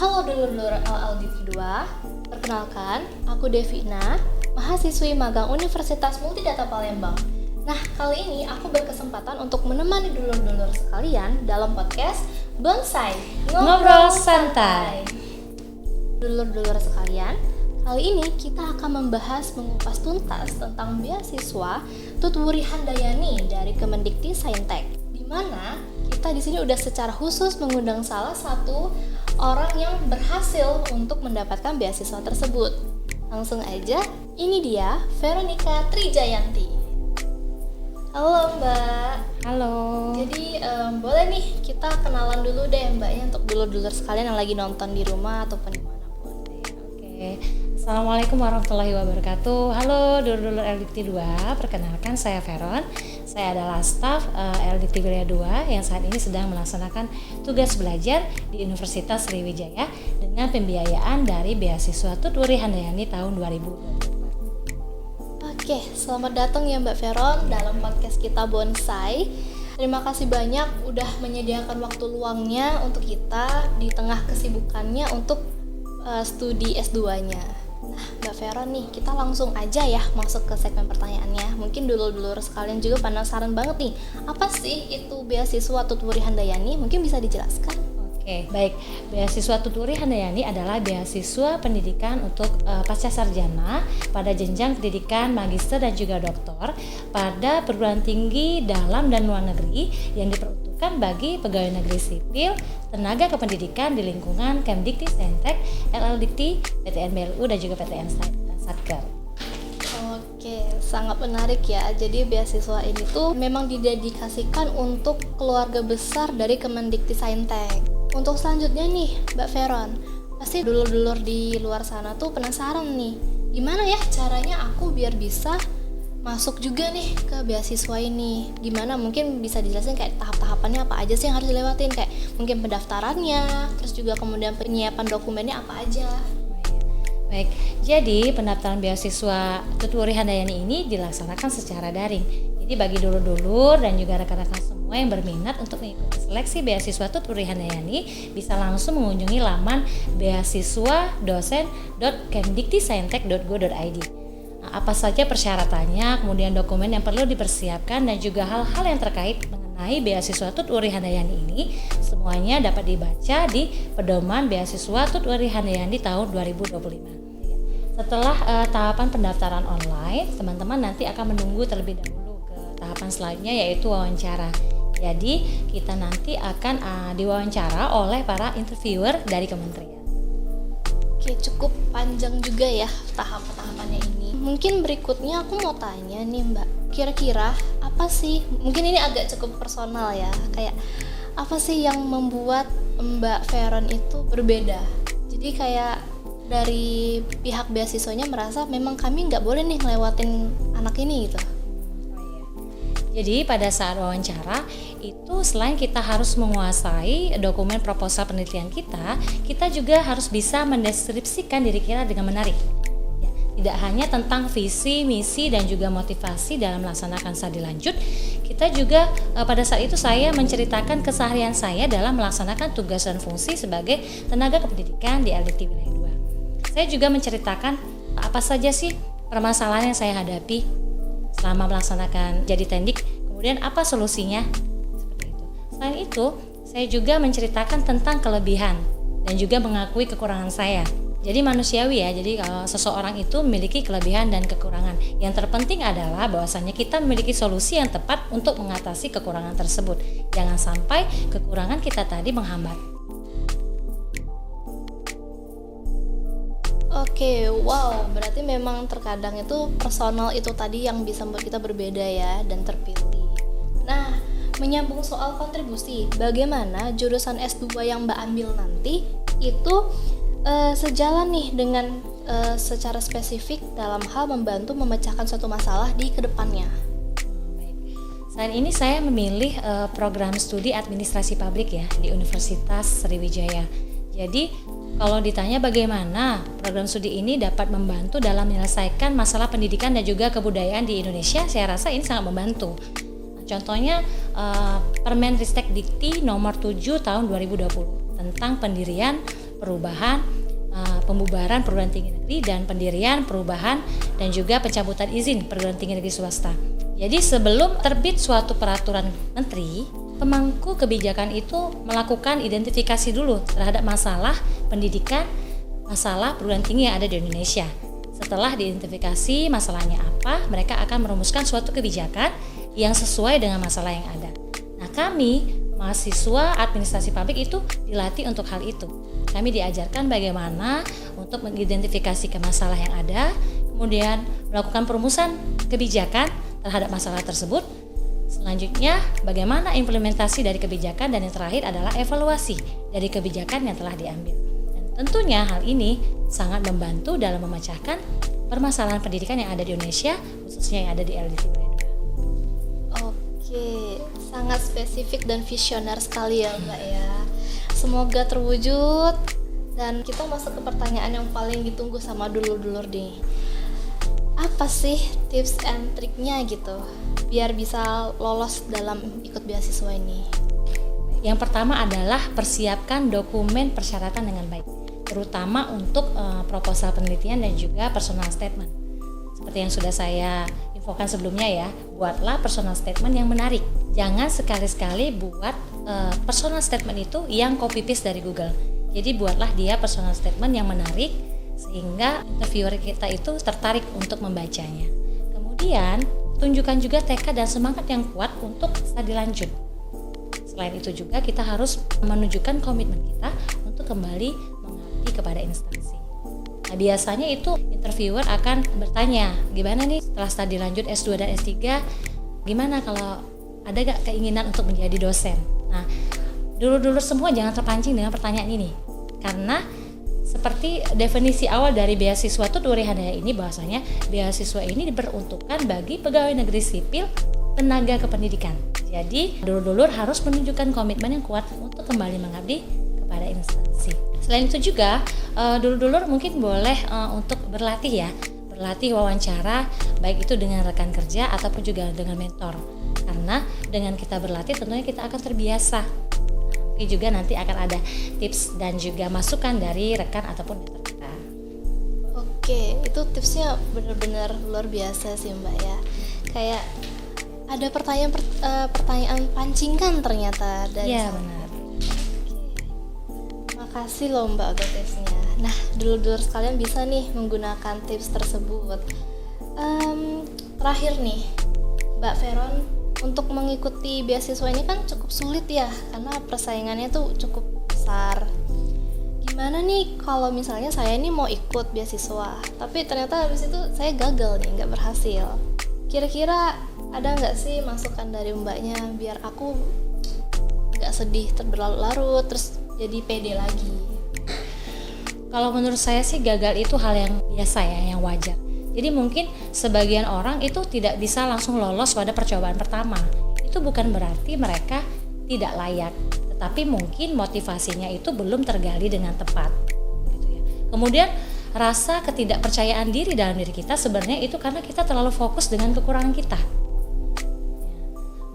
Halo dulur-dulur LLDT 2, perkenalkan, aku Devina, mahasiswi magang Universitas Multidata Palembang. Nah, kali ini aku berkesempatan untuk menemani dulur-dulur sekalian dalam podcast Bonsai Ngobrol Santai. Dulur-dulur sekalian, kali ini kita akan membahas mengupas tuntas tentang beasiswa Tutwuri Handayani dari Kemendikti Saintek, di mana kita di sini udah secara khusus mengundang salah satu orang yang berhasil untuk mendapatkan beasiswa tersebut. Langsung aja, ini dia Veronica Trijayanti. Halo Mbak. Halo. Jadi boleh nih kita kenalan dulu deh Mbaknya untuk dulur-dulur sekalian yang lagi nonton di rumah ataupun dimanapun. Oke. Assalamualaikum warahmatullahi wabarakatuh. Halo dulur-dulur LDT 2, perkenalkan saya Veron. Saya adalah staf LDT Wilayah 2 yang saat ini sedang melaksanakan tugas belajar di Universitas Sriwijaya dengan pembiayaan dari beasiswa Tutwuri Handayani tahun 2020. Oke, selamat datang ya Mbak Veron dalam podcast kita Bonsai. Terima kasih banyak udah menyediakan waktu luangnya untuk kita di tengah kesibukannya untuk studi S2-nya. Nah, Mbak Veron nih, kita langsung aja ya masuk ke segmen pertanyaannya. Mungkin dulur-dulur sekalian juga penasaran banget nih, apa sih itu beasiswa Tutwuri Handayani? Mungkin bisa dijelaskan? Oke, baik. Beasiswa Tutwuri Handayani adalah beasiswa pendidikan untuk pasca sarjana pada jenjang pendidikan magister dan juga doktor pada perguruan tinggi dalam dan luar negeri yang diperuntukkan bagi pegawai negeri sipil, tenaga kependidikan di lingkungan Kemdikti Saintek, LLDT, PTN BLU dan juga PTN Satker. Oke, sangat menarik ya. Jadi beasiswa ini tuh memang didedikasikan untuk keluarga besar dari Kemendikti Saintek. Untuk selanjutnya nih, Mbak Veron, pasti dulur-dulur di luar sana tuh penasaran nih, gimana ya caranya aku biar bisa masuk juga nih ke beasiswa ini? Gimana? Mungkin bisa dijelasin kayak tahap-tahapannya apa aja sih yang harus dilewatin, kayak mungkin pendaftarannya, terus juga kemudian penyiapan dokumennya apa aja. Baik, jadi pendaftaran beasiswa Tutwuri Handayani ini dilaksanakan secara daring. Jadi bagi dulur-dulur dan juga rekan-rekan semua yang berminat untuk mengikuti seleksi beasiswa Tutwuri Handayani bisa langsung mengunjungi laman beasiswa.dosen.kemdiktisaintek.go.id. Nah, apa saja persyaratannya, kemudian dokumen yang perlu dipersiapkan dan juga hal-hal yang terkait mengenai beasiswa Tutwuri Handayani ini semuanya dapat dibaca di Pedoman Beasiswa Tutwuri Handayani tahun 2025. Setelah tahapan pendaftaran online, teman-teman nanti akan menunggu terlebih dahulu ke tahapan selanjutnya yaitu wawancara. Jadi kita nanti akan diwawancara oleh para interviewer dari kementerian. Oke, cukup panjang juga ya tahap-tahapannya ini. Mungkin berikutnya aku mau tanya nih Mbak, kira-kira apa sih, mungkin ini agak cukup personal ya, kayak apa sih yang membuat Mbak Veron itu berbeda? Jadi kayak dari pihak beasiswanya merasa memang kami nggak boleh nih ngelewatin anak ini gitu. Jadi pada saat wawancara itu selain kita harus menguasai dokumen proposal penelitian kita juga harus bisa mendeskripsikan diri kita dengan menarik. Ya, tidak hanya tentang visi, misi dan juga motivasi dalam melaksanakan studi lanjut, kita juga pada saat itu saya menceritakan keseharian saya dalam melaksanakan tugas dan fungsi sebagai tenaga kependidikan di LDT Wilayah 2. Saya juga menceritakan apa saja sih permasalahan yang saya hadapi selama melaksanakan jadi tendik, kemudian apa solusinya, seperti itu. Selain itu, saya juga menceritakan tentang kelebihan dan juga mengakui kekurangan saya. Jadi manusiawi ya, jadi kalau seseorang itu memiliki kelebihan dan kekurangan. Yang terpenting adalah bahwasanya kita memiliki solusi yang tepat untuk mengatasi kekurangan tersebut. Jangan sampai kekurangan kita tadi menghambat. Oke, wow, berarti memang terkadang itu personal itu tadi yang bisa membuat kita berbeda ya dan terpilih. Nah, menyambung soal kontribusi, bagaimana jurusan S2 yang Mbak ambil nanti itu sejalan nih dengan secara spesifik dalam hal membantu memecahkan suatu masalah di kedepannya. Selain ini saya memilih program studi administrasi publik ya di Universitas Sriwijaya. Jadi kalau ditanya bagaimana program studi ini dapat membantu dalam menyelesaikan masalah pendidikan dan juga kebudayaan di Indonesia, saya rasa ini sangat membantu. Contohnya Permen Ristek Dikti nomor 7 tahun 2020 tentang pendirian pembubaran perguruan tinggi negeri dan pendirian, perubahan, dan juga pencabutan izin perguruan tinggi negeri swasta. Jadi sebelum terbit suatu peraturan menteri, pemangku kebijakan itu melakukan identifikasi dulu terhadap masalah pendidikan, masalah perguruan tinggi yang ada di Indonesia. Setelah diidentifikasi masalahnya apa, mereka akan merumuskan suatu kebijakan yang sesuai dengan masalah yang ada. Nah, kami mahasiswa administrasi publik itu dilatih untuk hal itu. Kami diajarkan bagaimana untuk mengidentifikasi masalah yang ada, kemudian melakukan perumusan kebijakan terhadap masalah tersebut. Selanjutnya, bagaimana implementasi dari kebijakan, dan yang terakhir adalah evaluasi dari kebijakan yang telah diambil. Dan tentunya hal ini sangat membantu dalam memecahkan permasalahan pendidikan yang ada di Indonesia, khususnya yang ada di LDT Bale 2. Oke, sangat spesifik dan visioner sekali ya Mbak ya. Semoga terwujud, dan kita masuk ke pertanyaan yang paling ditunggu sama dulur-dulur nih. Apa sih tips and triknya gitu biar bisa lolos dalam ikut beasiswa ini? Yang pertama adalah persiapkan dokumen persyaratan dengan baik, terutama untuk proposal penelitian dan juga personal statement. Seperti yang sudah saya infokan sebelumnya ya, buatlah personal statement yang menarik. Jangan sekali-sekali buat personal statement itu yang copy paste dari Google. Jadi buatlah dia personal statement yang menarik sehingga interviewer kita itu tertarik untuk membacanya. Kemudian tunjukkan juga tekad dan semangat yang kuat untuk studi lanjut. Selain itu juga kita harus menunjukkan komitmen kita untuk kembali mengabdi kepada instansi. Nah, biasanya itu interviewer akan bertanya, gimana nih setelah studi lanjut S2 dan S3, gimana kalau ada gak keinginan untuk menjadi dosen? Nah, dulur-dulur semua jangan terpancing dengan pertanyaan ini, karena seperti definisi awal dari beasiswa Tuturi Handayani ini, bahwasanya beasiswa ini diperuntukkan bagi pegawai negeri sipil tenaga kependidikan. Jadi dulur-dulur harus menunjukkan komitmen yang kuat untuk kembali mengabdi kepada instansi. Selain itu juga dulur-dulur mungkin boleh untuk berlatih wawancara, baik itu dengan rekan kerja ataupun juga dengan mentor. Karena dengan kita berlatih tentunya kita akan terbiasa. Mungkin juga nanti akan ada tips dan juga masukan dari rekan ataupun mentor kita. Oke, itu tipsnya benar-benar luar biasa sih Mbak ya. Kayak ada pertanyaan pancingan ternyata dari Iya, sana. benar. Makasih loh Mbak untuk tipsnya. Nah, dulur-dulur sekalian bisa nih menggunakan tips tersebut. Terakhir nih, Mbak Veron, untuk mengikuti beasiswa ini kan cukup sulit ya, karena persaingannya tuh cukup besar. Gimana nih kalau misalnya saya ini mau ikut beasiswa, tapi ternyata habis itu saya gagal nih, nggak berhasil. Kira-kira ada nggak sih masukan dari Mbaknya biar aku nggak sedih berlarut-larut, terus jadi pede lagi? Kalau menurut saya sih gagal itu hal yang biasa ya, yang wajar. Jadi mungkin sebagian orang itu tidak bisa langsung lolos pada percobaan pertama. Itu bukan berarti mereka tidak layak, tetapi mungkin motivasinya itu belum tergali dengan tepat. Gitu ya. Kemudian rasa ketidakpercayaan diri dalam diri kita sebenarnya itu karena kita terlalu fokus dengan kekurangan kita.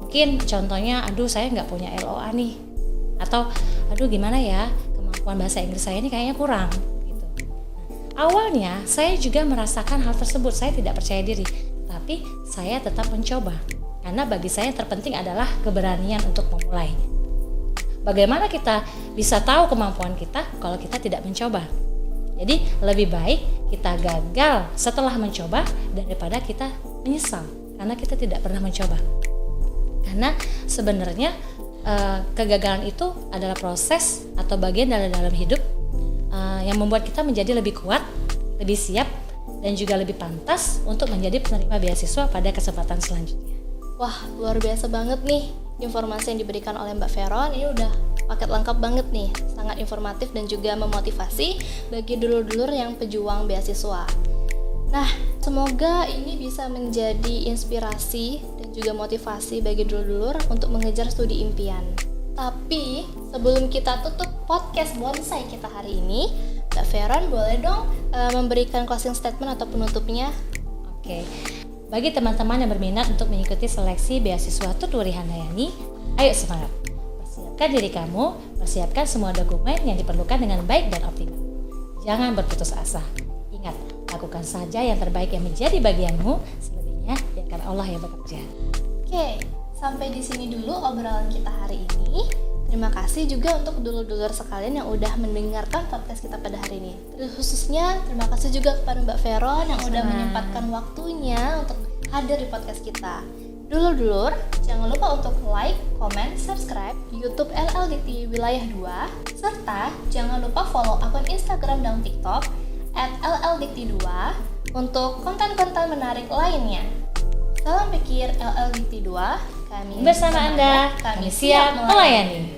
Mungkin contohnya, aduh saya nggak punya LOA nih, atau aduh gimana ya kemampuan bahasa Inggris saya ini kayaknya kurang. Awalnya saya juga merasakan hal tersebut, saya tidak percaya diri, tapi saya tetap mencoba. Karena bagi saya yang terpenting adalah keberanian untuk memulai. Bagaimana kita bisa tahu kemampuan kita kalau kita tidak mencoba? Jadi lebih baik kita gagal setelah mencoba daripada kita menyesal karena kita tidak pernah mencoba. Karena sebenarnya kegagalan itu adalah proses atau bagian dari dalam hidup yang membuat kita menjadi lebih kuat, lebih siap, dan juga lebih pantas untuk menjadi penerima beasiswa pada kesempatan selanjutnya. Wah, luar biasa banget nih informasi yang diberikan oleh Mbak Veron. Ini udah paket lengkap banget nih, sangat informatif dan juga memotivasi bagi dulur-dulur yang pejuang beasiswa. Nah, semoga ini bisa menjadi inspirasi dan juga motivasi bagi dulur-dulur untuk mengejar studi impian. Tapi sebelum kita tutup podcast bonsai kita hari ini, Mbak Veron boleh dong memberikan closing statement atau penutupnya? Oke. Bagi teman-teman yang berminat untuk mengikuti seleksi beasiswa Tuturi Handayani, ayo semangat. sibukkan diri kamu, persiapkan semua dokumen yang diperlukan dengan baik dan optimal. Jangan berputus asa. Ingat, lakukan saja yang terbaik yang menjadi bagianmu, selebihnya biarkan Allah yang bekerja. Oke, sampai di sini dulu obrolan kita hari ini. Terima kasih juga untuk dulur-dulur sekalian yang udah mendengarkan podcast kita pada hari ini. Terus khususnya terima kasih juga kepada Mbak Veron yang udah menyempatkan waktunya untuk hadir di podcast kita. Dulur-dulur, jangan lupa untuk like, comment, subscribe YouTube LLDT Wilayah 2, serta jangan lupa follow akun Instagram dan TikTok @LLDT2 untuk konten-konten menarik lainnya. Salam pikir LLDT2, kami Bersama Anda, kami siap melayani.